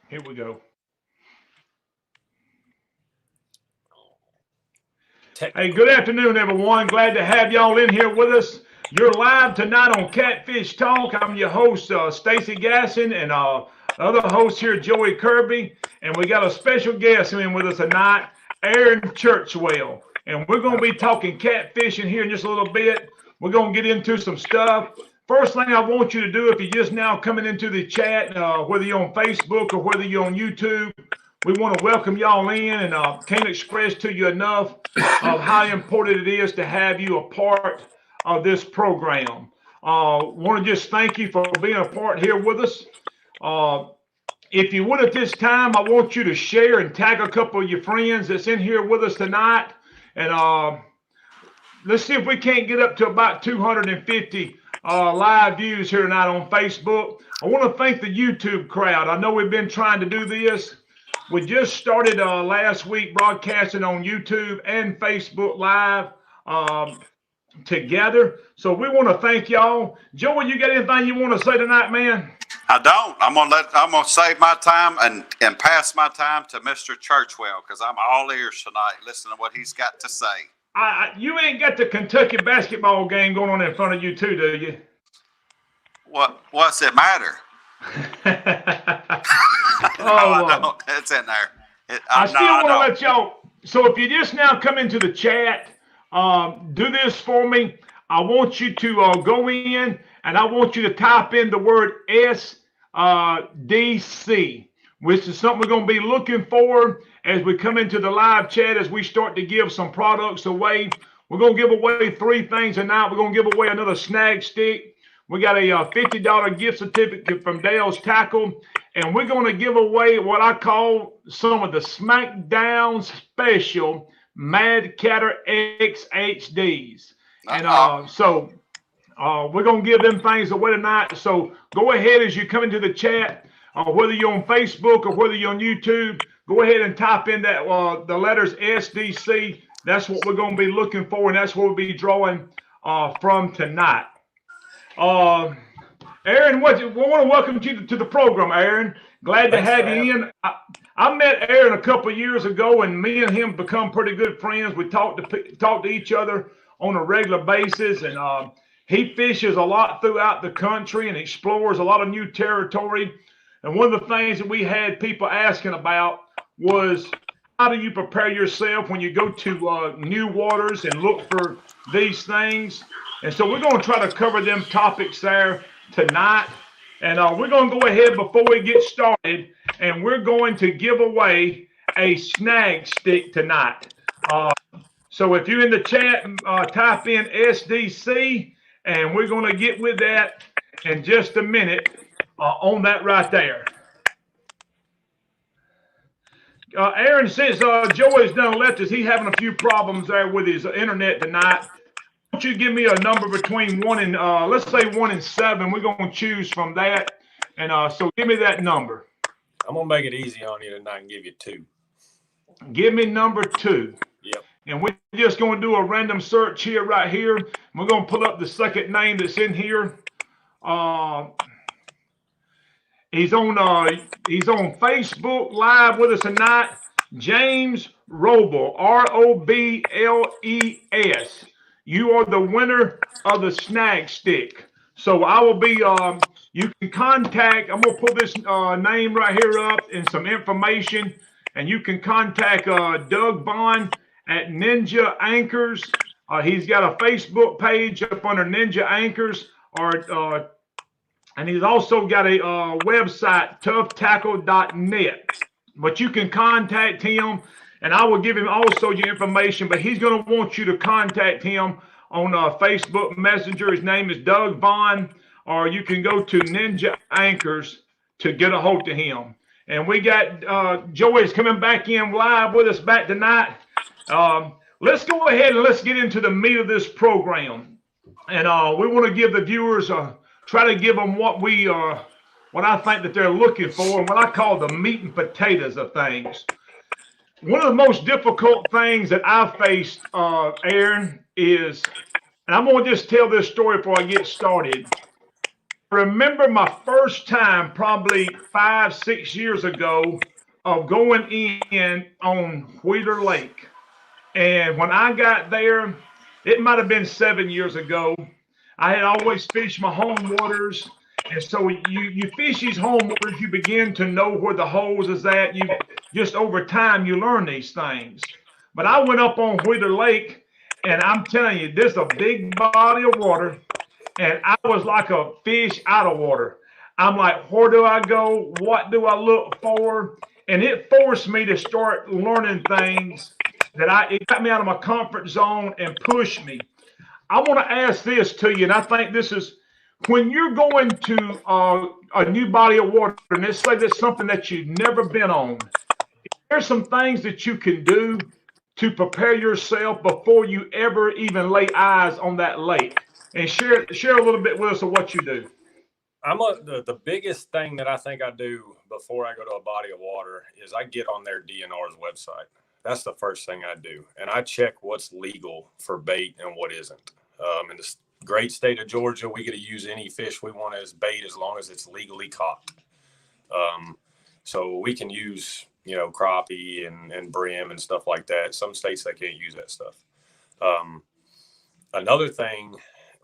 Here we go. Hey, good afternoon, everyone. Glad to have y'all in here with us. You're live tonight on CatFish Talk. I'm your host, Stacy Gasson, and other host here, Joey Kirby. And we got a special guest in with us tonight, Aaron Churchwell. And we're going to be talking catfishing here in just a little bit. We're going to get into some stuff. First thing I want you to do, if you're just now coming into the chat, whether you're on Facebook or whether you're on YouTube, we want to welcome y'all in, and can't express to you enough of how important it is to have you a part of this program. Want to just thank you for being a part here with us. If you would at this time, I want you to share and tag a couple of your friends that's in here with us tonight. And let's see if we can't get up to about 250 live views here tonight on Facebook. I want to thank the YouTube crowd. I know we've been trying to do this. We just started last week broadcasting on YouTube and Facebook Live together. So we want to thank y'all. Joey, you got anything you want to say tonight, man? I don't. I'm gonna save my time and pass my time to Mr. Churchwell, because I'm all ears tonight listening to what he's got to say. You ain't got the Kentucky basketball game going on in front of you too, do you? What's it matter? I don't. It's in there. I still want to let y'all. So if you just now come into the chat, do this for me. I want you to go in, and I want you to type in the word SDC, which is something we're going to be looking for as we come into the live chat, as we start to give some products away. We're going to give away 3 things tonight. We're going to give away another snag stick. We got a $50 gift certificate from Dale's Tackle, and we're going to give away what I call some of the SmackDown special Mad Catter XHDs. And so we're going to give them things away tonight. So go ahead as you come into the chat, whether you're on Facebook or whether you're on YouTube, go ahead and type in that the letters SDC. That's what we're going to be looking for, and that's what we'll be drawing from tonight. Aaron, we want to welcome you to the program, Aaron. Glad to have you in. I met Aaron a couple of years ago, and me and him become pretty good friends. We talk to each other on a regular basis, and he fishes a lot throughout the country and explores a lot of new territory. And one of the things that we had people asking about was, how do you prepare yourself when you go to new waters and look for these things? And so we're going to try to cover them topics there tonight. And we're going to go ahead before we get started, and we're going to give away a snag stick tonight. So if you're in the chat, type in SDC, and we're going to get with that in just a minute on that right there. Aaron, since Joey's done left us, he's having a few problems there with his internet tonight. Why don't you give me a number between 1 and, let's say 1 and 7. We're going to choose from that. And so give me that number. I'm going to make it easy on you tonight and give you 2. Give me number 2. Yep. And we're just going to do a random search here, right here. We're going to pull up the second name that's in here. He's on Facebook Live with us tonight. James Robles, Robles. You are the winner of the snag stick. So I will be. You can contact. I'm gonna pull this name right here up and some information, and you can contact Doug Bond at Ninja Anchors. He's got a Facebook page up under Ninja Anchors, and he's also got a website, toughtackle.net. But you can contact him, and I will give him also your information. But he's going to want you to contact him on Facebook Messenger. His name is Doug Vaughn, or you can go to Ninja Anchors to get a hold of him. And we got Joey's coming back in live with us back tonight. Let's go ahead and let's get into the meat of this program. And we want to give the viewers try to give them what I think that they're looking for, and what I call the meat and potatoes of things. One of the most difficult things that I've faced, Aaron, is, and I'm going to just tell this story before I get started. remember my first time, probably 5, 6 years ago, of going in on Wheeler Lake. And when I got there, it might have been 7 years ago. I had always fished my home waters. And so you fish these home waters, you begin to know where the holes is at. You just over time you learn these things. But I went up on Wheeler Lake, and I'm telling you, there's a big body of water, and I was like a fish out of water. I'm like, where do I go? What do I look for? And it forced me to start learning things it got me out of my comfort zone and pushed me. I want to ask this to you, and I think this is when you're going to a new body of water, and let's say there's something that you've never been on. There's some things that you can do to prepare yourself before you ever even lay eyes on that lake. And share a little bit with us of what you do. The biggest thing that I think I do before I go to a body of water is I get on their DNR's website. That's the first thing I do. And I check what's legal for bait and what isn't. In the great state of Georgia, we get to use any fish we want as bait as long as it's legally caught. So we can use, crappie and brim and stuff like that. Some states, they can't use that stuff. Another thing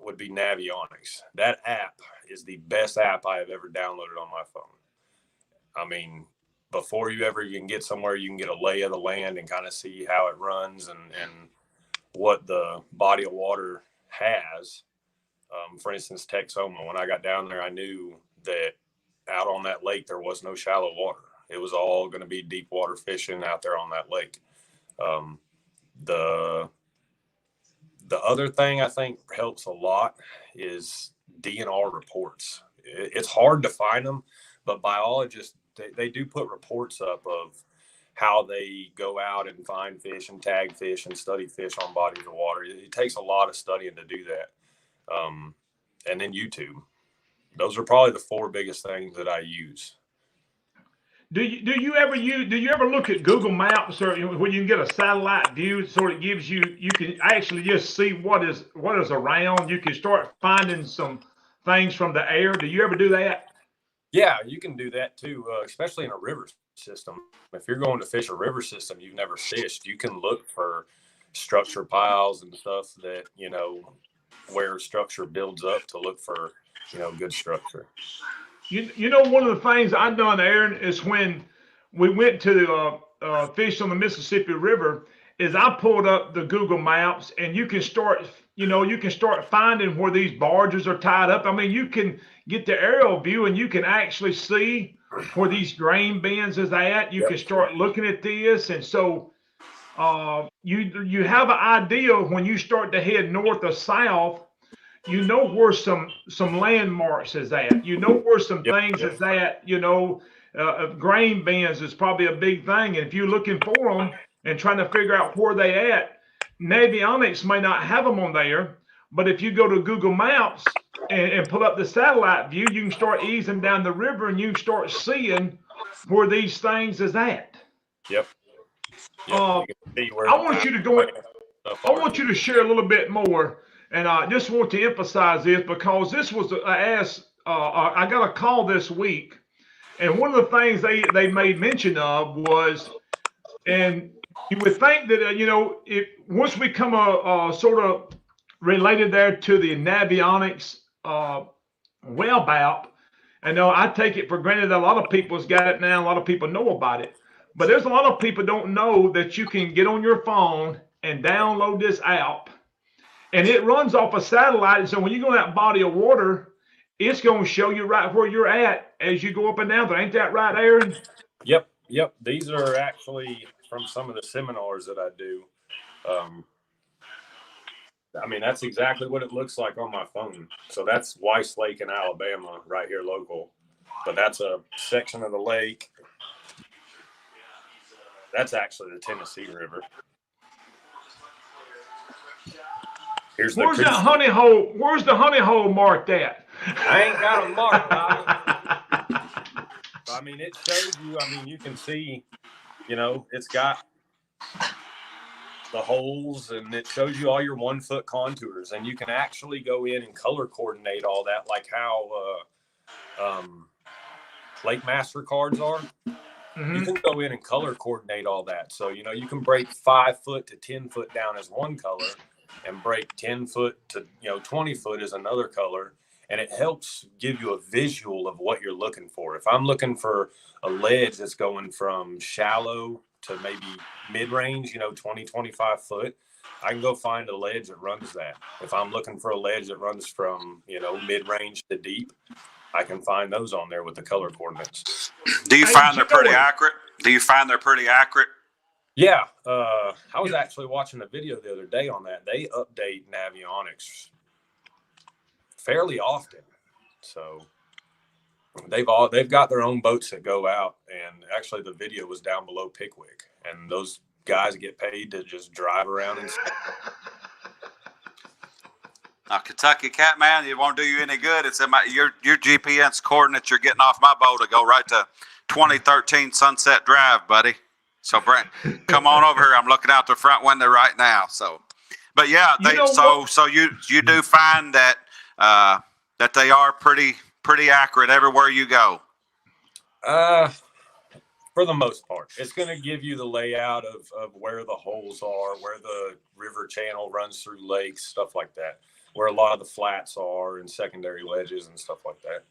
would be Navionics. That app is the best app I have ever downloaded on my phone. I mean, before you ever can get somewhere, you can get a lay of the land and kind of see how it runs and what the body of water has. For instance, Texoma, when I got down there, I knew that out on that lake, there was no shallow water. It was all going to be deep water fishing out there on that lake. The other thing I think helps a lot is DNR reports. It's hard to find them, but biologists, they do put reports up of how they go out and find fish and tag fish and study fish on bodies of water. It takes a lot of studying to do that. And then YouTube. Those are probably the 4 biggest things that I use. Do you ever look at Google Maps, or when you can get a satellite view, so it gives you can actually just see what is around. You can start finding some things from the air. Do you ever do that? Yeah, you can do that too, especially in a river system. If you're going to fish a river system you've never fished, you can look for structure piles and stuff that, where structure builds up to look for, good structure. One of the things I've done, Aaron, is when we went to fish on the Mississippi River, is I pulled up the Google Maps, and you can start finding where these barges are tied up. I mean, you can get the aerial view, and you can actually see where these grain bins is at. You can start looking at this, and so you have an idea when you start to head north or south. You know where some landmarks is at. You know where some things is at. Grain bins is probably a big thing. And if you're looking for them and trying to figure out where they at, Navionics may not have them on there. But if you go to Google Maps and pull up the satellite view, you can start easing down the river, and you can start seeing where these things is at. Yep. I want you to go. I want you to share a little bit more. And I just want to emphasize this, because this was I got a call this week, and one of the things they made mention of was, and you would think that once we come sort of related there to the Navionics web app, and I take it for granted that a lot of people's got it now. A lot of people know about it, but there's a lot of people don't know that you can get on your phone and download this app. And it runs off a satellite. And so when you go in that body of water, it's going to show you right where you're at as you go up and down there. Ain't that right, Aaron? Yep. These are actually from some of the seminars that I do. That's exactly what it looks like on my phone. So that's Weiss Lake in Alabama, right here local. But that's a section of the lake. That's actually the Tennessee River. Where's that honey hole? Where's the honey hole marked at? I ain't got a mark, Bobby. It shows you. You can see, it's got the holes, and it shows you all your 1 foot contours, and you can actually go in and color coordinate all that, like how Lake Master cards are. Mm-hmm. You can go in and color coordinate all that. So, you can break 5 foot to 10 foot down as one color and break 10 foot to, 20 foot as another color. And it helps give you a visual of what you're looking for. If I'm looking for a ledge that's going from shallow to maybe mid-range, 20, 25 foot, I can go find a ledge that runs that. If I'm looking for a ledge that runs from, mid-range to deep, I can find those on there with the color coordinates. Do you find they're pretty accurate? Yeah. I was actually watching a video the other day on that. They update Navionics fairly often. So they've got their own boats that go out, and actually the video was down below Pickwick, and those guys get paid to just drive around and Now, Kentucky Catman, it won't do you any good. It's in your GPS coordinates. You're getting off my boat to go right to 2013 Sunset Drive, buddy. So, Brent, come on over here. I'm looking out the front window right now. So, but yeah, so you do find that that they are pretty accurate everywhere you go. For the most part, it's going to give you the layout of where the holes are, where the river channel runs through lakes, stuff like that, where a lot of the flats are and secondary ledges and stuff like that.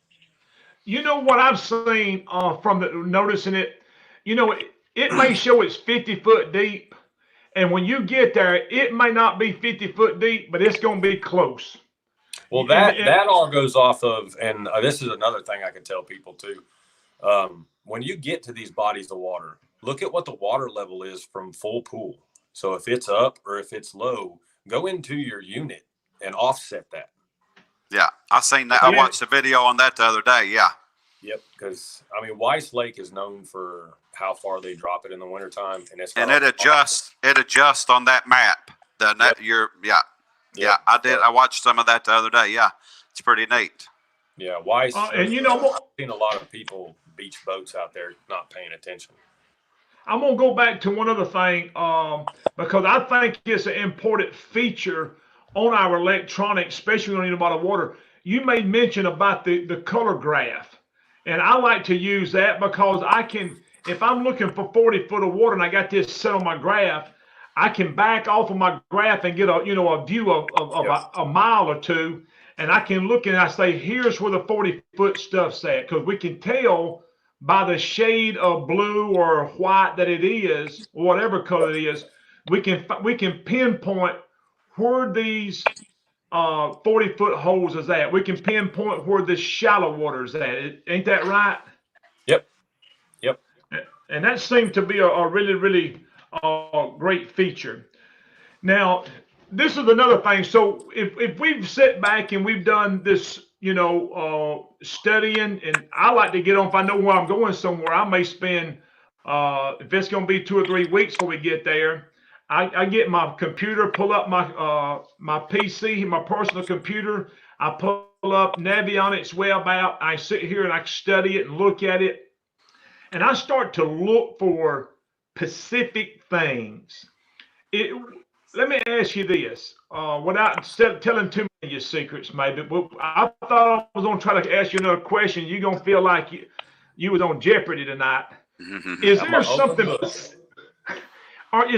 You know what I've seen from noticing it, it may show it's 50 foot deep. And when you get there, it may not be 50 foot deep, but it's going to be close. Well, that all goes off of, and this is another thing I can tell people too. When you get to these bodies of water, look at what the water level is from full pool. So if it's up or if it's low, go into your unit and offset that. Yeah, I seen that. I watched a video on that the other day. Yeah. Yep, because Weiss Lake is known for how far they drop it in the wintertime, and it adjusts on that map. Yeah, I did. I watched some of that the other day. Yeah, it's pretty neat. Yeah, Weiss. And I've seen a lot of people beach boats out there not paying attention. I'm gonna go back to one other thing because I think it's an important feature on our electronics, especially when you're in a body of water. You made mention about the color graph, and I like to use that because I can, if I'm looking for 40 foot of water and I got this set on my graph, I can back off of my graph and get a view of a mile or two, and I can look and I say, here's where the 40 foot stuff's at, because we can tell by the shade of blue or white that it is, or whatever color it is, we can pinpoint where these 40 foot holes is at. We can pinpoint where the shallow water is at. Ain't that right? Yep. And that seemed to be a really, really great feature. Now, this is another thing. So if we've sat back and we've done this, studying, and I like to get on, if I know where I'm going somewhere, I may spend, if it's going to be 2 or 3 weeks before we get there, I get my computer, pull up my PC, my personal computer. I pull up Navionics web app. I sit here and I study it and look at it. And I start to look for specific things. Let me ask you this, without telling too many of your secrets, maybe. But I thought I was going to try to ask you another question. You're going to feel like you was on Jeopardy tonight. Is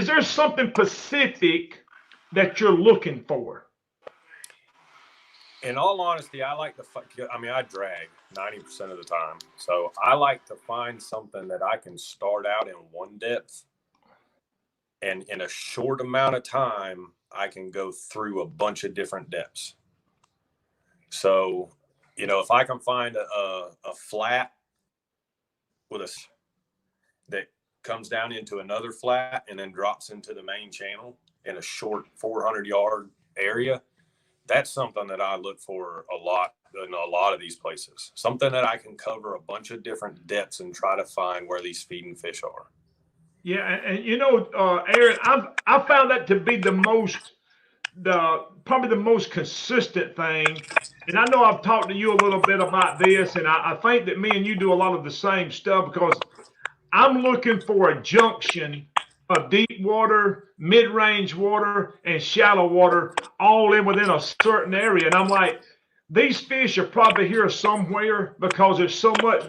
there something specific that you're looking for? In all honesty, I like I drag 90% of the time. So I like to find something that I can start out in one depth, and in a short amount of time, I can go through a bunch of different depths. So, if I can find a flat that comes down into another flat and then drops into the main channel in a short 400-yard area, that's something that I look for a lot in a lot of these places. Something that I can cover a bunch of different depths and try to find where these feeding fish are. Yeah, and Aaron, I found that to be probably the most consistent thing. And I know I've talked to you a little bit about this, and I think that me and you do a lot of the same stuff, because I'm looking for a junction of deep water, mid-range water, and shallow water all within a certain area. And I'm like, these fish are probably here somewhere because there's so much.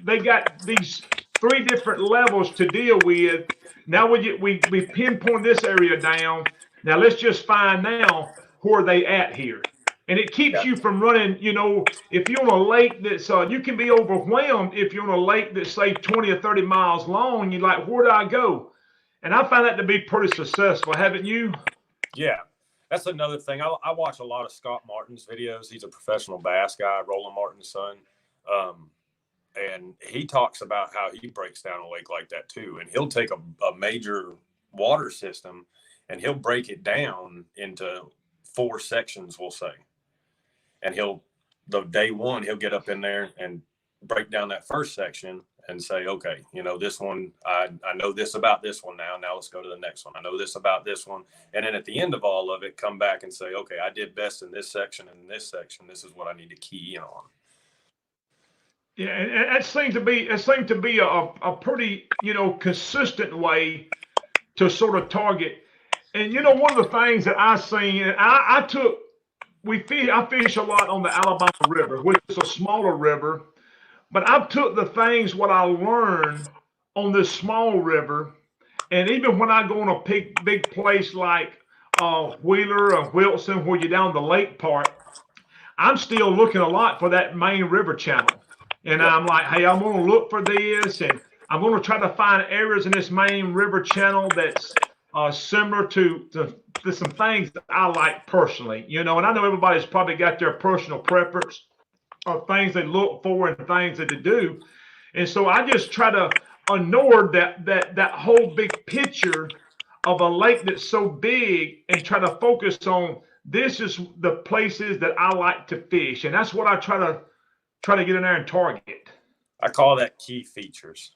They got these 3 different levels to deal with. Now we pinpoint this area down. Now let's just find now where they at here. And it keeps Yeah. you from running, if you're on a lake that's, you can be overwhelmed if you're on a lake that's, say, 20 or 30 miles long. You're like, where do I go? And I find that to be pretty successful, haven't you? Yeah. That's another thing. I watch a lot of Scott Martin's videos. He's a professional bass guy, Roland Martin's son. And he talks about how he breaks down a lake like that too. And he'll take a major water system and he'll break it down into 4 sections, we'll say. And day one, he'll get up in there and break down that first section and say, okay, this one, I know this about this one now. Now let's go to the next one. I know this about this one. And then at the end of all of it, come back and say, okay, I did best in this section and in this section. This is what I need to key in on. Yeah, and it seemed to be a pretty, consistent way to sort of target. And, one of the things that I seen, I fish a lot on the Alabama River, which is a smaller river. But I took the things what I learned on this small river, and even when I go on a big place like Wheeler or Wilson, where you're down the lake part, I'm still looking a lot for that main river channel. And I'm like, hey, I'm going to look for this, and I'm going to try to find areas in this main river channel that's similar to some things that I like personally, and I know everybody's probably got their personal preference of things they look for and things that they do. And so I just try to ignore that whole big picture of a lake that's so big and try to focus on this is the places that I like to fish. And that's what I try to get in there and target. I call that key features.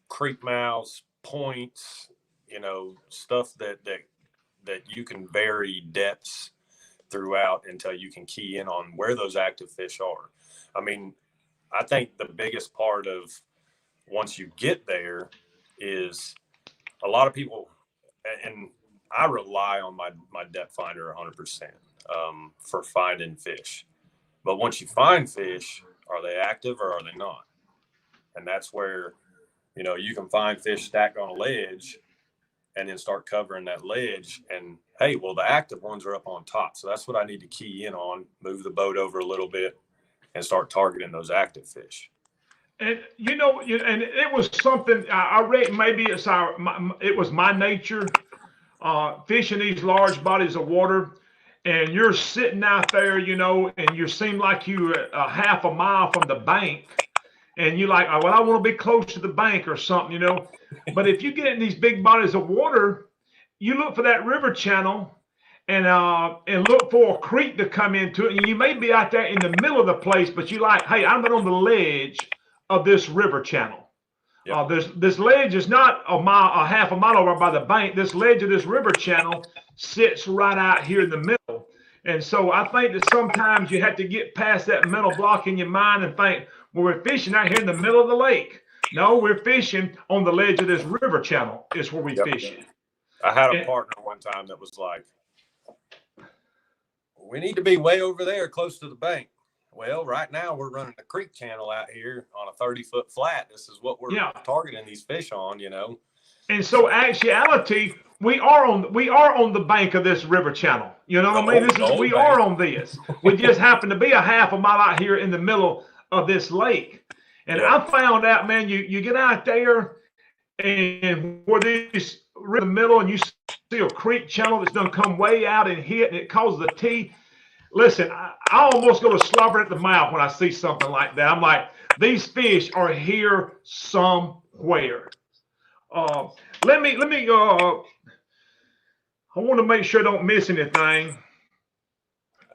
Creek mouths, points, stuff that you can vary depths throughout until you can key in on where those active fish are. I mean, I think the biggest part of once you get there is a lot of people, and I rely on my depth finder 100% for finding fish. But once you find fish, are they active or are they not? And that's where, you can find fish stacked on a ledge and then start covering that ledge. And hey, well, the active ones are up on top. So that's what I need to key in on, move the boat over a little bit and start targeting those active fish. And, and it was something I read, maybe it was my nature, fishing these large bodies of water. And you're sitting out there, and you seem like you're a half a mile from the bank. And you're like, well, I want to be close to the bank or something, But if you get in these big bodies of water, you look for that river channel and look for a creek to come into it. And you may be out there in the middle of the place, but you're like, hey, I'm on the ledge of this river channel. Yep. This ledge is not a half a mile over by the bank. This ledge of this river channel sits right out here in the middle. And so I think that sometimes you have to get past that mental block in your mind and think, well, we're fishing out here in the middle of the lake. No, we're fishing on the ledge of this river channel is where we fishing. I had a partner one time that was like, we need to be way over there close to the bank. Well, right now we're running a creek channel out here on a 30-foot flat. This is what we're targeting these fish on, And so actuality, we are on the bank of this river channel. You know what I mean? We are on this. We just happen to be a half a mile out here in the middle of this lake. And I found out, man, you get out there and where this river in the middle and you see a creek channel that's done come way out and hit and it causes a T. Listen, I almost go to slobber at the mouth when I see something like that. I'm like, these fish are here somewhere. Let me I want to make sure I don't miss anything.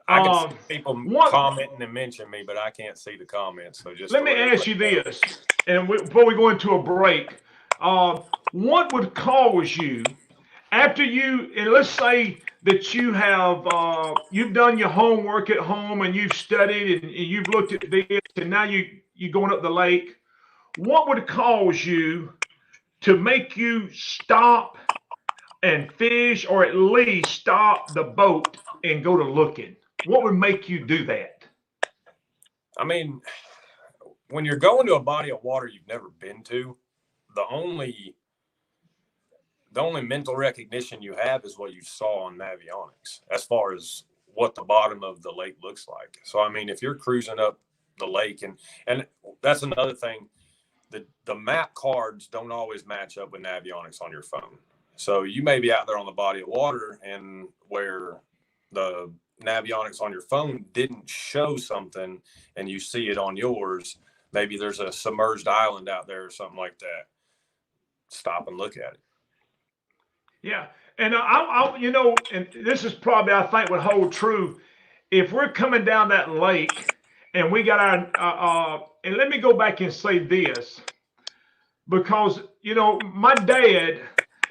I can see people commenting and mention me, but I can't see the comments. So just let me ask you this, and before we go into a break, what would cause you after and let's say that you have you've done your homework at home and you've studied and you've looked at this and now you're going up the lake, what would cause you to make you stop and fish or at least stop the boat and go to looking? what would make you do that? I mean, when you're going to a body of water you've never been to, the only mental recognition you have is what you saw on Navionics as far as what the bottom of the lake looks like. So, I mean, if you're cruising up the lake, and that's another thing, the map cards don't always match up with Navionics on your phone. So you may be out there on the body of water and where the Navionics on your phone didn't show something and you see it on yours. Maybe there's a submerged island out there or something like that. Stop and look at it. Yeah. And and this is probably, I think, would hold true if we're coming down that lake and we got and let me go back and say this, because, my dad,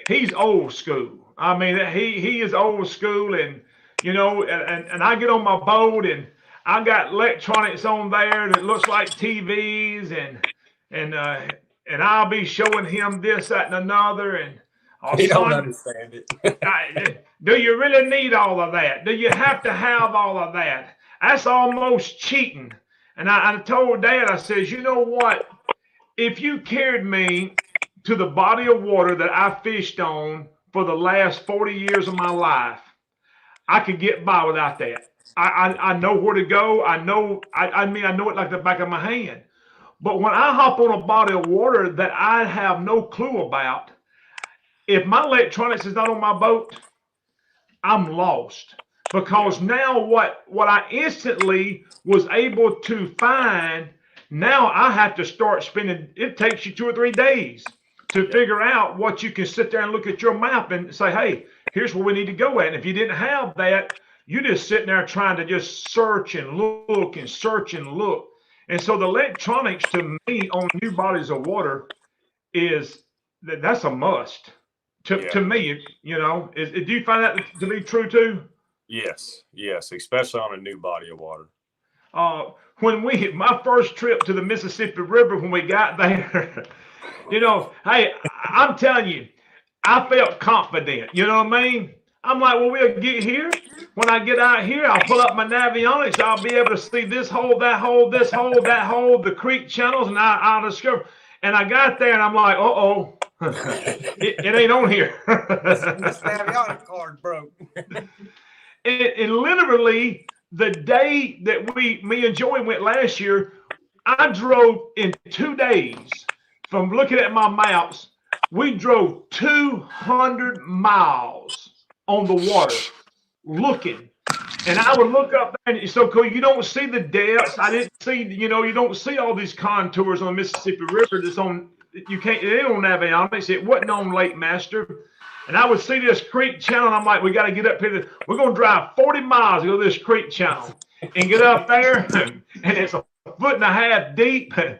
he's old school. I mean, he is old school, and, and I get on my boat and I got electronics on there that looks like TVs, and I'll be showing him this, that, and another, and He don't son, understand it. do you really need all of that? Do you have to have all of that? That's almost cheating. And I told Dad, I says, you know what? If you carried me to the body of water that I fished on for the last 40 years of my life, I could get by without that. I know where to go. I know it like the back of my hand. But when I hop on a body of water that I have no clue about, if my electronics is not on my boat, I'm lost. Because now what I instantly was able to find, now I have to start spending, it takes you 2 or 3 days to figure out what you can sit there and look at your map and say, hey, here's where we need to go at. And if you didn't have that, you're just sitting there trying to just search and look and search and look. And so the electronics to me on new bodies of water that's a must. To me, do you find that to be true too? Yes, especially on a new body of water. My first trip to the Mississippi River, when we got there, hey, I'm telling you, I felt confident. You know what I mean? I'm like, well, we'll get here. When I get out here, I'll pull up my Navionics. I'll be able to see this hole, that hole, this hole, that hole, the creek channels, and I'll discover. And I got there, and I'm like, uh-oh. it ain't on here. This Navionics card broke. And literally the day that me and Joey went last year, I drove in 2 days from looking at my maps. We drove 200 miles on the water looking. And I would look up there, and it's so cool. You don't see the depths. I didn't see, you don't see all these contours on the Mississippi River that's on. You can't, it ain't on Navionics. It wasn't on Lake Master. And I would see this creek channel, and I'm like, we got to get up here. We're going to drive 40 miles to go to this creek channel and get up there, and it's 1.5 foot deep and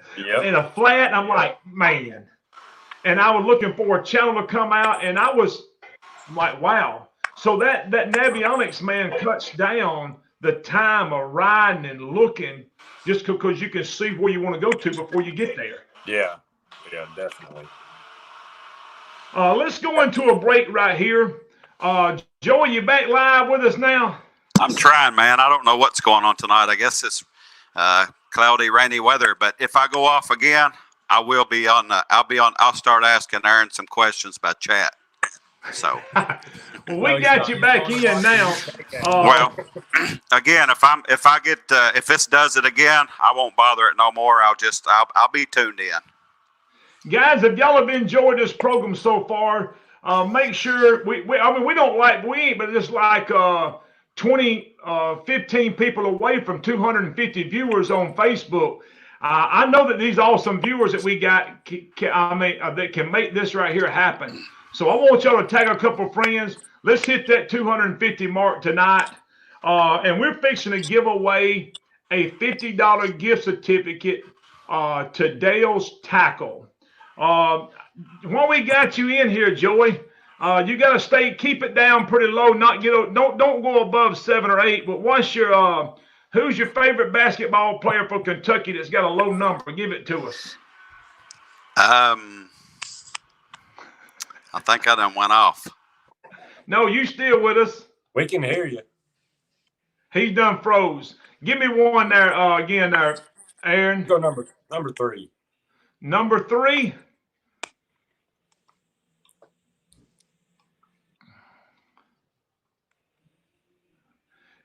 a flat. And I'm like, man. And I was looking for a channel to come out, and I'm like, wow. So that Navionics, man, cuts down the time of riding and looking just because you can see where you want to go to before you get there. Yeah, definitely. Let's go into a break right here. Joey, you back live with us now? I'm trying, man. I don't know what's going on tonight. I guess it's cloudy, rainy weather. But if I go off again, I will be on. I'll start asking Aaron some questions about chat. So well, we got you back in now. Well, again, if this does it again, I won't bother it no more. I'll be tuned in. Guys, if y'all have enjoyed this program so far, make sure we ain't but just like 15 people away from 250 viewers on Facebook. I know that these awesome viewers that we got that can make this right here happen. So I want y'all to tag a couple friends. Let's hit that 250 mark tonight. And we're fixing to give away a $50 gift certificate to Dale's Tackle. When we got you in here, Joey, you got to keep it down pretty low. Don't go above 7 or 8. But who's your favorite basketball player for Kentucky that's got a low number? Give it to us. I think I done went off. No, you still with us. We can hear you. He's done froze. Give me one there again there, Aaron. Go number 3. Number 3.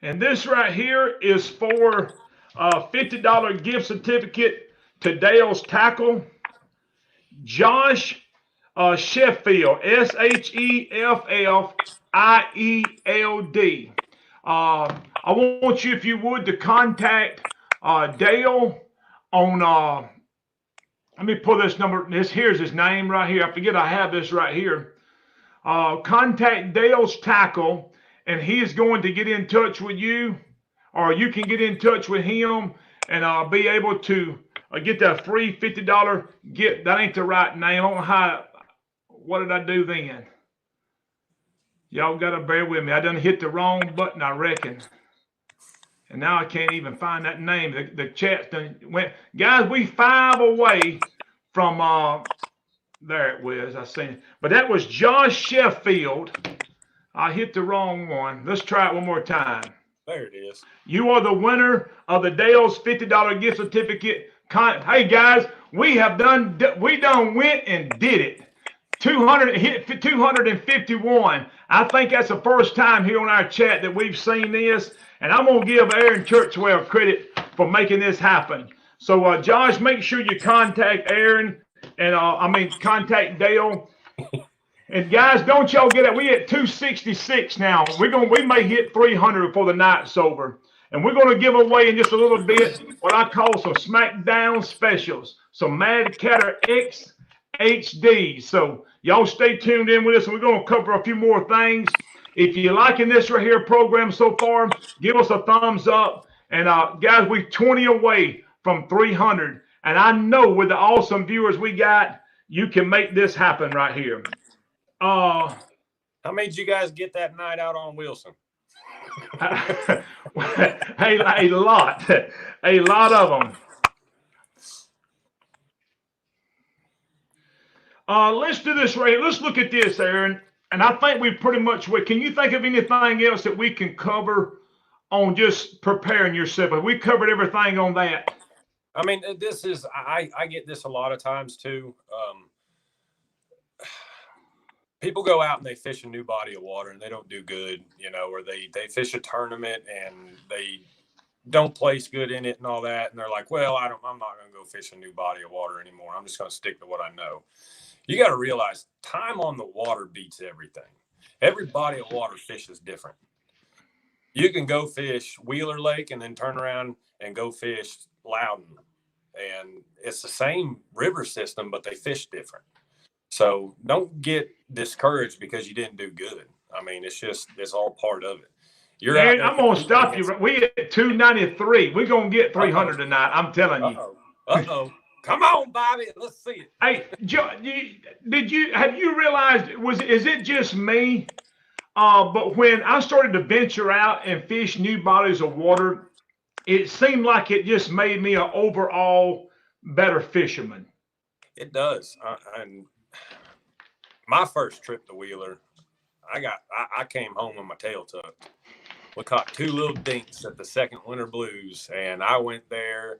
And this right here is for a $50 gift certificate to Dale's Tackle. Josh Sheffield, Sheffield. I want you, if you would, to contact Dale on, let me pull this number. Here's his name right here. I forget I have this right here. Contact Dale's Tackle, and he is going to get in touch with you, or you can get in touch with him and be able to get that free $50 gift. That ain't the right name. I don't know how. What did I do then? Y'all got to bear with me. I done hit the wrong button, I reckon. And now I can't even find that name. The chat done went. Guys, we 5 away from, there it was. I seen it. But that was Josh Sheffield. I hit the wrong one. Let's try it one more time. There it is. You are the winner of the Dale's $50 gift certificate. Hey guys, we done went and did it. 251. I think that's the first time here on our chat that we've seen this, and I'm gonna give Aaron Churchwell credit for making this happen. So Josh, make sure you contact Aaron and contact Dale. And guys, don't y'all get it. We at 266 now. We may hit 300 before the night's over. And we're going to give away in just a little bit what I call some SmackDown specials, some Mad Catter X HD. So y'all stay tuned in with us, and we're going to cover a few more things. If you're liking this right here program so far, give us a thumbs up. And guys, we're 20 away from 300. And I know with the awesome viewers we got, you can make this happen right here. How many did you guys get that night out on Wilson? a lot of them. Let's do this right here. Let's look at this, Aaron. And I think we pretty much would. Can you think of anything else that we can cover on just preparing yourself? We covered everything on that. I mean, this is, I get this a lot of times too. People go out and they fish a new body of water and they don't do good, or they fish a tournament and they don't place good in it and all that. And they're like, well, I'm not going to go fish a new body of water anymore. I'm just going to stick to what I know. You got to realize time on the water beats everything. Every body of water fish is different. You can go fish Wheeler Lake and then turn around and go fish Loudon. And it's the same river system, but they fish different. So don't get discouraged because you didn't do good. I mean, it's all part of it. Aaron, I'm going to stop you. We at 293. We're going to get 300 tonight. I'm telling you. Uh-oh. Come on, Bobby. Let's see it. Hey, have you realized, is it just me? But when I started to venture out and fish new bodies of water, it seemed like it just made me an overall better fisherman. It does. And my first trip to Wheeler, I came home with my tail tucked. We caught 2 little dinks at the second Winter Blues, and I went there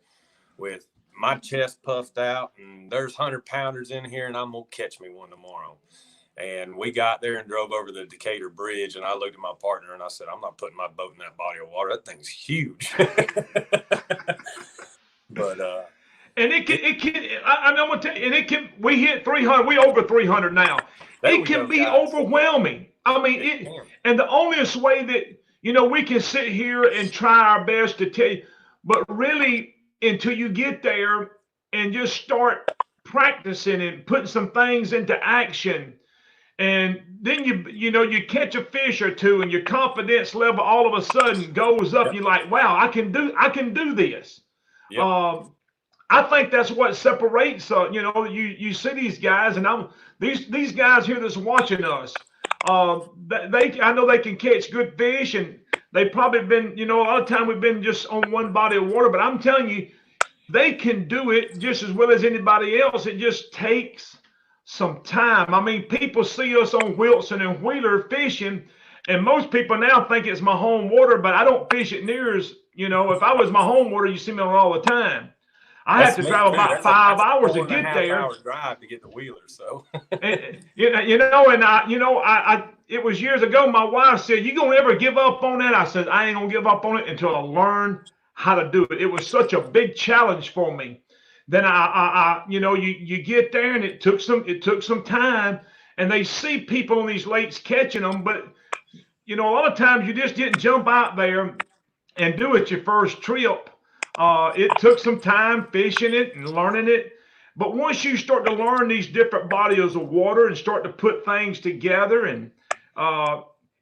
with my chest puffed out, and there's 100-pounders in here, and I'm going to catch me one tomorrow. And we got there and drove over the Decatur Bridge, and I looked at my partner, and I said, I'm not putting my boat in that body of water. That thing's huge. But and I'm gonna tell you, and it can. We hit 300. We over 300 now. It can be overwhelming. I mean, and the only way that we can sit here and try our best to tell you, but really, until you get there and just start practicing and putting some things into action, and then you catch a fish or two, and your confidence level all of a sudden goes up. Yep. You're like, wow, I can do this. Yep. I think that's what separates. You see these guys, and these guys here that's watching us. I know they can catch good fish, and they've probably been. A lot of time we've been just on one body of water, but I'm telling you, they can do it just as well as anybody else. It just takes some time. I mean, people see us on Wilson and Wheeler fishing, And most people now think it's my home water, but I don't fish it near as, if I was my home water, you see me on all the time. I have That's to me drive too. about 5 hours to That's a get there. 4.5 hour drive to get the Wheeler. So And, it was years ago. My wife said, "You gonna ever give up on that?" I said, "I ain't gonna give up on it until I learn how to do it." It was such a big challenge for me. Then you get there, and it took some time, and they see people on these lakes catching them, but a lot of times you just didn't jump out there and do it your first trip. It took some time fishing it and learning it. But once you start to learn these different bodies of water and start to put things together, and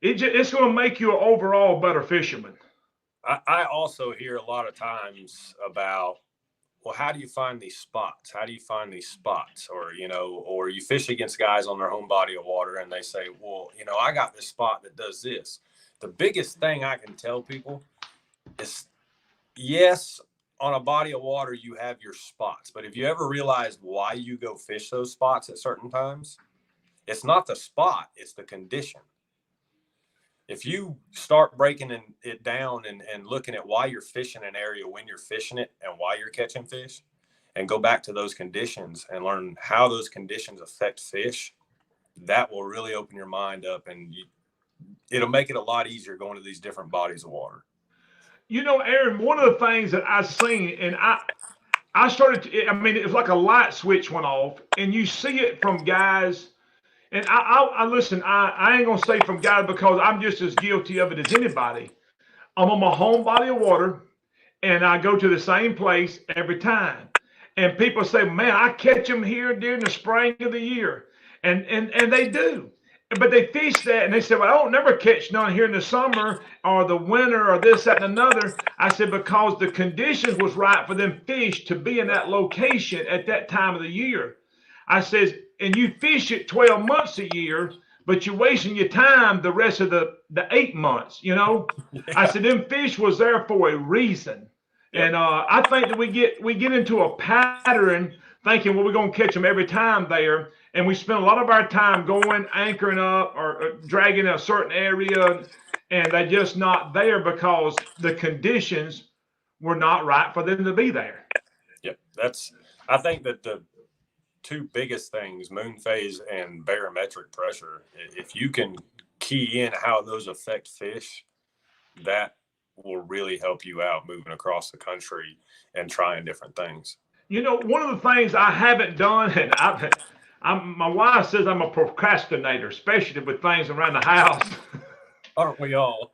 it's going to make you an overall better fisherman. I also hear a lot of times about, well, how do you find these spots? How do you find these spots? Or, or you fish against guys on their home body of water and they say, well, I got this spot that does this. The biggest thing I can tell people is, yes, on a body of water, you have your spots. But if you ever realized why you go fish those spots at certain times, it's not the spot, it's the condition. If you start breaking it down and looking at why you're fishing an area, when you're fishing it, and why you're catching fish, and go back to those conditions and learn how those conditions affect fish, that will really open your mind up, and it'll make it a lot easier going to these different bodies of water. Aaron, one of the things that I've seen, and I started to, it was like a light switch went off, and you see it from guys. And I listen, I ain't going to say from guys because I'm just as guilty of it as anybody. I'm on my home body of water, and I go to the same place every time. And people say, man, I catch them here during the spring of the year. And they do. But they fish that, and they say, well, I don't never catch none here in the summer or the winter or this, that, and another. I said, because the conditions was right for them fish to be in that location at that time of the year. I says, and you fish it 12 months a year, but you're wasting your time the rest of the 8 months, Yeah. I said, them fish was there for a reason. Yep. And I think that we get into a pattern thinking, well, we're going to catch them every time there. And we spend a lot of our time going, anchoring up or dragging a certain area, and they're just not there because the conditions were not right for them to be there. Yep. I think that the two biggest things, moon phase and barometric pressure, if you can key in how those affect fish, that will really help you out moving across the country and trying different things. One of the things I haven't done, and my wife says I'm a procrastinator, especially with things around the house. Aren't we all?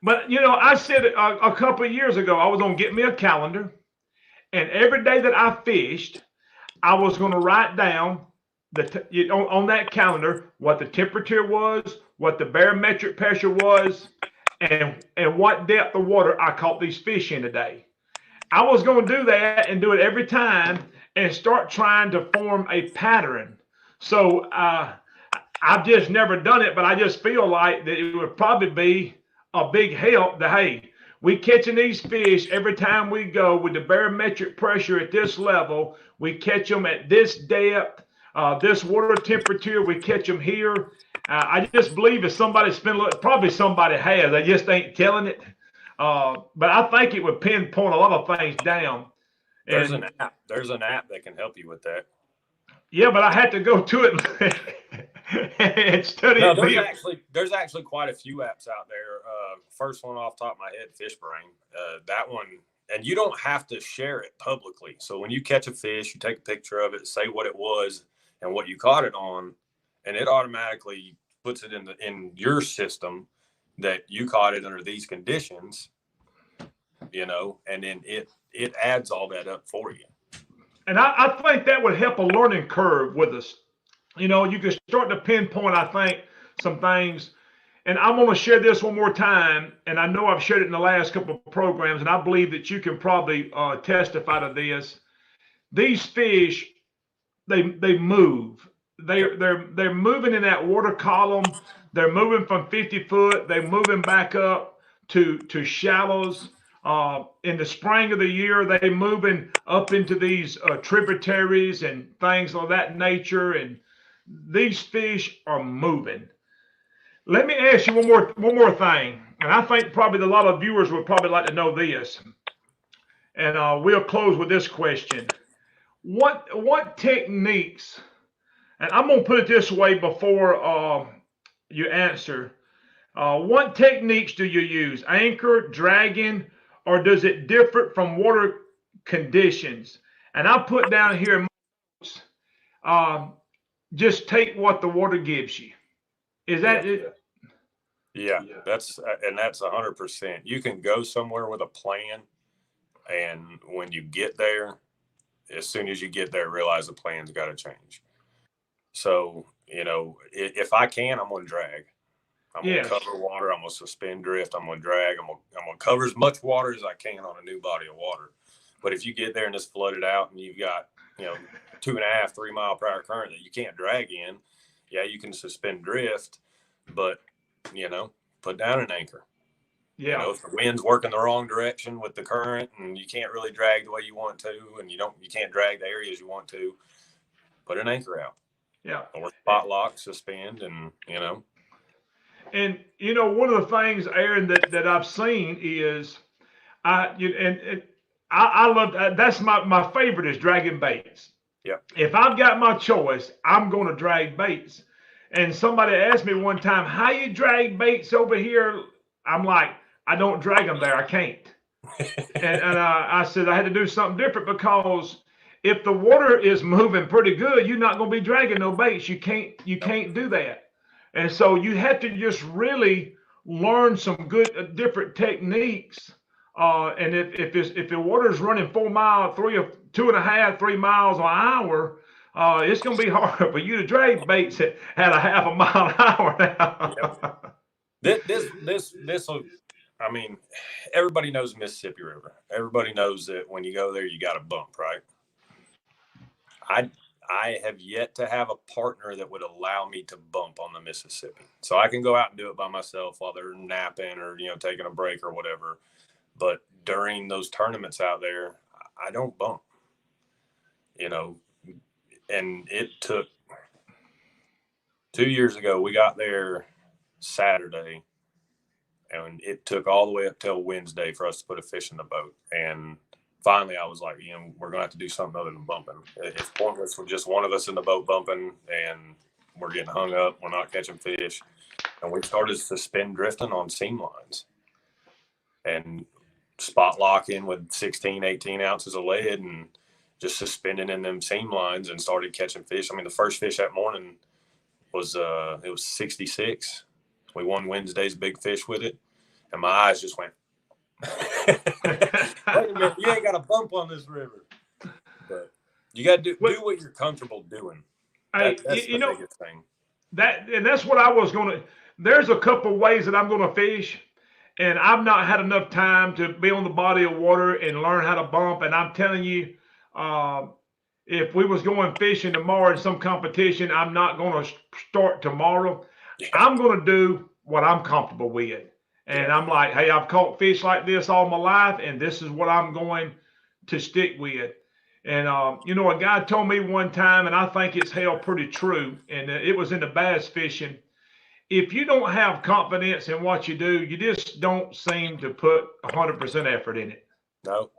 But, I said a couple of years ago, I was going to get me a calendar, and every day that I fished, I was going to write down on that calendar what the temperature was, what the barometric pressure was, and what depth of water I caught these fish in today. I was going to do that and do it every time and start trying to form a pattern. So I've just never done it, but I just feel like that it would probably be a big help that, hey, we catching these fish every time we go with the barometric pressure at this level. We catch them at this depth, this water temperature. We catch them here. I just believe if somebody probably somebody has. They just ain't telling it. But I think it would pinpoint a lot of things down. There's an app. There's an app that can help you with that. Yeah, but I had to go to it and study no, it. There's actually quite a few apps out there. First one off the top of my head, FishBrain. That one, and you don't have to share it publicly. So when you catch a fish, you take a picture of it, say what it was and what you caught it on, and it automatically puts it in your system that you caught it under these conditions, and then it adds all that up for you. And I think that would help a learning curve with us. You can start to pinpoint, I think, some things. And I'm going to share this one more time. And I know I've shared it in the last couple of programs, and I believe that you can probably testify to this. These fish, they move. They're moving in that water column. They're moving from 50 foot. They're moving back up to shallows. In the spring of the year, they're moving up into these tributaries and things of that nature. And these fish are moving. Let me ask you one more thing, and I think probably a lot of viewers would probably like to know this. And we'll close with this question: What techniques? And I'm gonna put it this way before you answer. What techniques do you use? Anchor, dragging, or does it differ from water conditions? And I put down here, um, just take what the water gives you. Is that it? Yeah, that's 100%. You can go somewhere with a plan, and when you get there, as soon as you get there, realize the plan's got to change. So, if I can, I'm going to drag. I'm going to cover water. I'm going to suspend drift. I'm going to drag. I'm going to cover as much water as I can on a new body of water. But if you get there and it's flooded out and you've got, 2.5, 3 mile per hour current that you can't drag in, yeah, you can suspend drift, but, put down an anchor. Yeah. If the wind's working the wrong direction with the current and you can't really drag the way you want to, and you can't drag the areas you want to, put an anchor out. Yeah. Or spot lock, suspend, and And one of the things, Aaron, that I've seen is, I love that's my favorite is dragging baits. Yeah. If I've got my choice, I'm going to drag baits. And somebody asked me one time, "How you drag baits over here?" I'm like, "I don't drag them there. I can't." and I said I had to do something different because if the water is moving pretty good, you're not going to be dragging no baits. You can't do that. And so you have to just really learn some good different techniques. And if the water is running 4 miles, 2.5, 3 miles an hour, it's going to be hard for you to drag baits at a half a mile an hour now. Yep. This will. I mean, everybody knows Mississippi River. Everybody knows that when you go there, you got a bump, right? I have yet to have a partner that would allow me to bump on the Mississippi. So I can go out and do it by myself while they're napping or, taking a break or whatever. But during those tournaments out there, I don't bump, and it took 2 years ago. We got there Saturday, and it took all the way up till Wednesday for us to put a fish in the boat. And finally, I was like, we're going to have to do something other than bumping. It's pointless with just one of us in the boat bumping, and we're getting hung up. We're not catching fish. And we started suspend drifting on seam lines and spot locking with 16, 18 ounces of lead and just suspending in them seam lines and started catching fish. I mean, the first fish that morning was, it was 66. We won Wednesday's big fish with it. And my eyes just went, wait a minute, you ain't got a bump on this river. But you got to do what you're comfortable doing. That's the biggest thing. That's what I was going to. There's a couple ways that I'm going to fish, and I've not had enough time to be on the body of water and learn how to bump. And I'm telling you, if we was going fishing tomorrow in some competition, I'm not going to start tomorrow. Yeah. I'm going to do what I'm comfortable with. And I'm like, hey, I've caught fish like this all my life, and this is what I'm going to stick with. And, a guy told me one time, and I think it's held pretty true, and it was in the bass fishing. If you don't have confidence in what you do, you just don't seem to put 100% effort in it. No.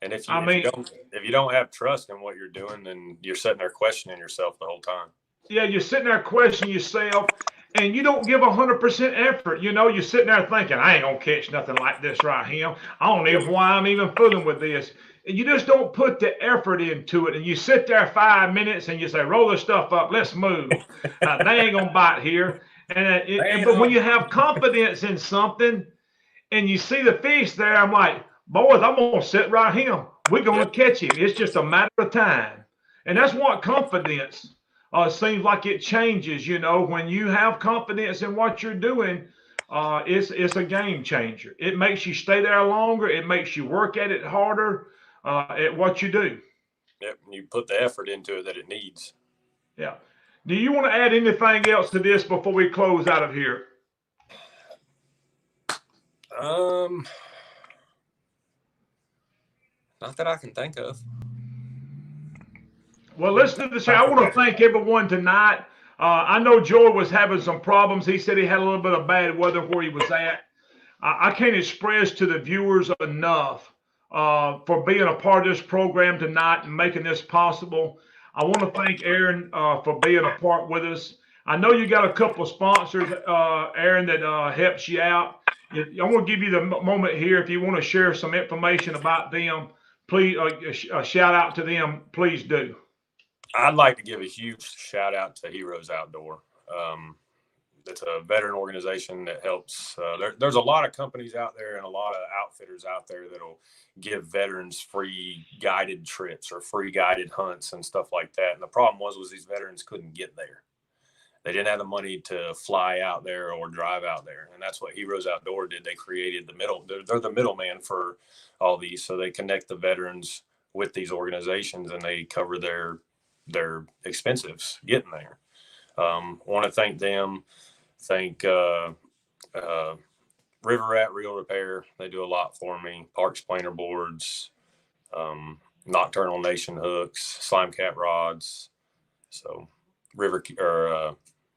And if you don't have trust in what you're doing, then you're sitting there questioning yourself the whole time. Yeah, you're sitting there questioning yourself, and you don't give 100% effort. You're sitting there thinking, I ain't going to catch nothing like this right here. I don't know why I'm even fooling with this. And you just don't put the effort into it. And you sit there 5 minutes and you say, roll this stuff up, let's move. They ain't going to bite here. But when you have confidence in something and you see the fish there, I'm like, boys, I'm going to sit right here. We're going to catch him. It's just a matter of time. And that's what confidence seems like it changes. When you have confidence in what you're doing, it's a game changer. It makes you stay there longer. It makes you work at it harder at what you do. Yep, you put the effort into it that it needs. Yeah. Do you want to add anything else to this before we close out of here? Not that I can think of. Well, let's do this. I want to thank everyone tonight I know Joy was having some problems. He said he had a little bit of bad weather where he was at. I can't express to the viewers enough for being a part of this program tonight and making this possible. I want to thank Aaron for being a part with us. I know you got a couple of sponsors, Aaron, that helps you out. I want to give you the moment here. If you want to share some information about them, please, a shout out to them, please do. I'd like to give a huge shout out to Heroes Outdoor. It's a veteran organization that helps. There's a lot of companies out there and a lot of outfitters out there that'll give veterans free guided trips or free guided hunts and stuff like that. And the problem was these veterans couldn't get there. They didn't have the money to fly out there or drive out there. And that's what Heroes Outdoor did. They created the middle. They're the middleman for all these. So they connect the veterans with these organizations and they cover their expenses getting there. Want to thank them. Thank River Rat Reel Repair. They do a lot for me. Parks Planer Boards, Nocturnal Nation hooks, Slime Cat rods. So River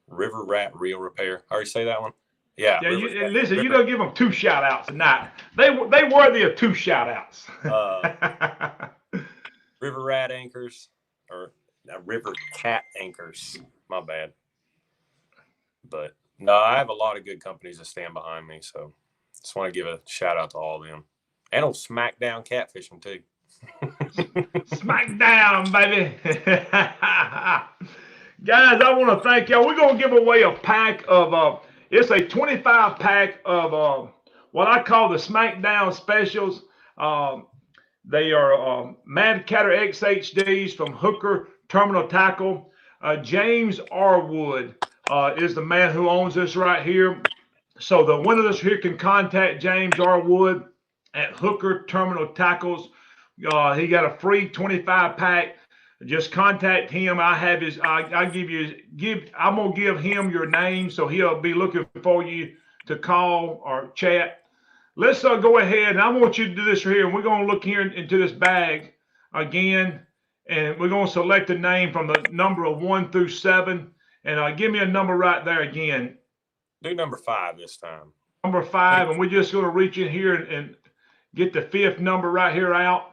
Rat Reel Repair. I already say that one. Yeah. Yeah. Listen, you don't give them 2 shout outs tonight. They worthy of 2 shout outs. River Rat anchors or River Cat anchors. My bad. But no, I have a lot of good companies that stand behind me. So just want to give a shout out to all of them. And on Smackdown Catfishing too. Smackdown, baby. Guys, I want to thank y'all. We're going to give away a pack of, it's a 25 pack of what I call the Smackdown specials. They are Mad Catter XHDs from Hooker Terminal Tackle. James R. Wood is the man who owns this right here. So the one of us here can contact James R. Wood at Hooker Terminal Tackles. He got a free 25 pack. Just contact him. I have his. I'm gonna give him your name, so he'll be looking for you to call or chat. Let's go ahead, and I want you to do this right here. And we're gonna look here into this bag again, and we're gonna select a name from the number of 1 through 7, and give me a number right there again. Do number 5 this time. Number 5, and we're just gonna reach in here and get the 5th number right here out.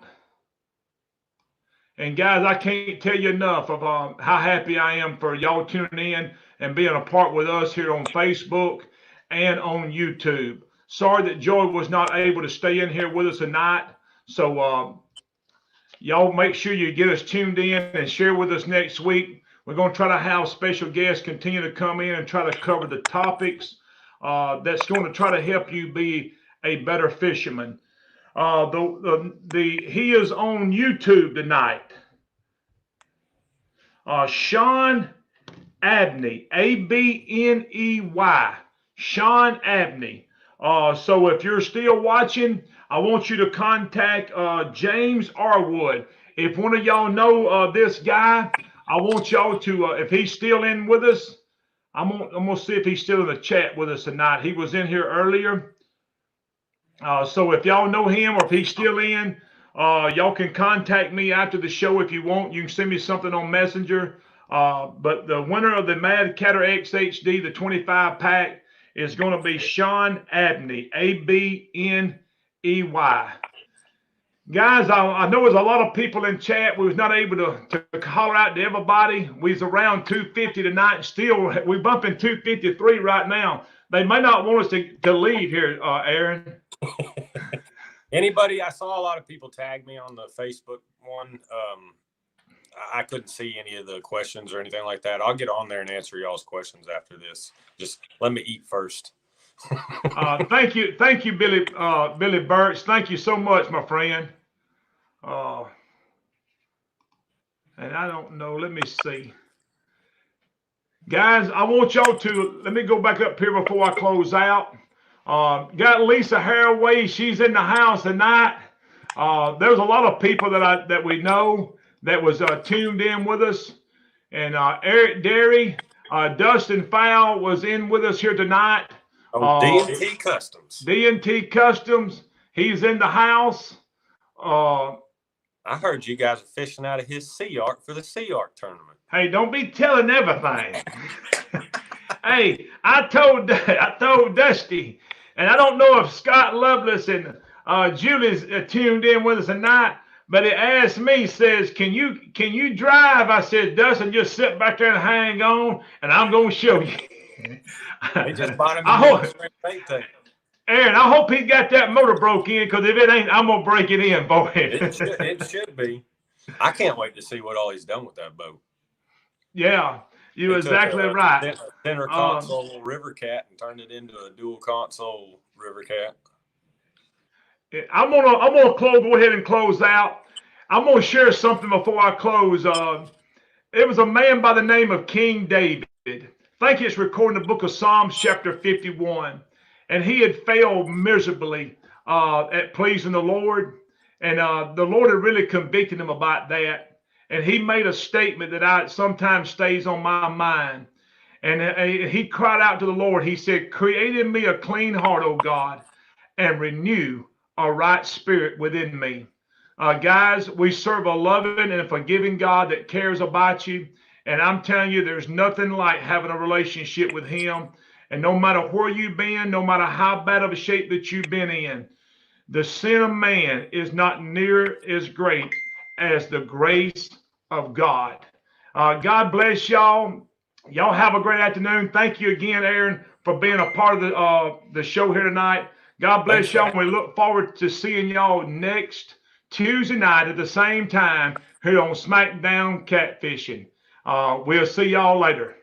And guys, I can't tell you enough of how happy I am for y'all tuning in and being a part with us here on Facebook and on YouTube. Sorry that Joy was not able to stay in here with us tonight. So y'all make sure you get us tuned in and share with us next week. We're going to try to have special guests continue to come in and try to cover the topics that's going to try to help you be a better fisherman. He is on YouTube tonight. Sean Abney, Abney, Sean Abney. So if you're still watching, I want you to contact James R. Wood. If one of y'all know this guy, I want y'all to, if he's still in with us, I'm gonna see if he's still in the chat with us tonight. He was in here earlier. So if y'all know him or if he's still in, y'all can contact me after the show if you want. You can send me something on Messenger. But the winner of the Mad Catter XHD, the 25 pack, is going to be Sean Abney, Abney. Guys, I know there's a lot of people in chat. We was not able to holler out to everybody. We was around 250 tonight. Still, we bumping 253 right now. They may not want us to leave here, Aaron. Anybody, I saw a lot of people tag me on the Facebook one. I couldn't see any of the questions or anything like that. I'll get on there and answer y'all's questions after this. Just let me eat first. Thank you, Billy Birch. Thank you so much, my friend. And I don't know. Let me see. Guys, I want y'all to, let me go back up here before I close out. Got Lisa Haraway. She's in the house tonight. There's a lot of people that we know that was tuned in with us. And Eric Derry, Dustin Fowl was in with us here tonight. D&T Customs. D&T Customs. He's in the house. I heard you guys are fishing out of his Sea Ark for the Sea Ark tournament. Hey, don't be telling everything. Hey, I told Dusty, and I don't know if Scott Lovelace and Julie's tuned in with us or not, but it asked me, says, can you drive? I said, Dustin, just sit back there and hang on, and I'm gonna show you. They just bought him I a hope, new string bait tape. Aaron, I hope he got that motor broke in, because if it ain't, I'm gonna break it in for him. It should be. I can't wait to see what all he's done with that boat. Yeah, you're They took exactly a right. center console River Cat and turned it into a dual console River Cat. I'm gonna go ahead and close out. I'm gonna share something before I close. It was a man by the name of King David. I think it's recorded in the book of Psalms, chapter 51, and he had failed miserably at pleasing the Lord, and the Lord had really convicted him about that. And he made a statement that sometimes stays on my mind. And he cried out to the Lord. He said, "Create in me a clean heart, O God, and renew a right spirit within me." Guys, we serve a loving and forgiving God that cares about you. And I'm telling you, there's nothing like having a relationship with him. And no matter where you've been, no matter how bad of a shape that you've been in, the sin of man is not near as great as the grace of God. God bless y'all. Y'all have a great afternoon. Thank you again, Aaron, for being a part of the show here tonight. God bless y'all. We look forward to seeing y'all next Tuesday night at the same time here on SmackDown Catfishing. We'll see y'all later.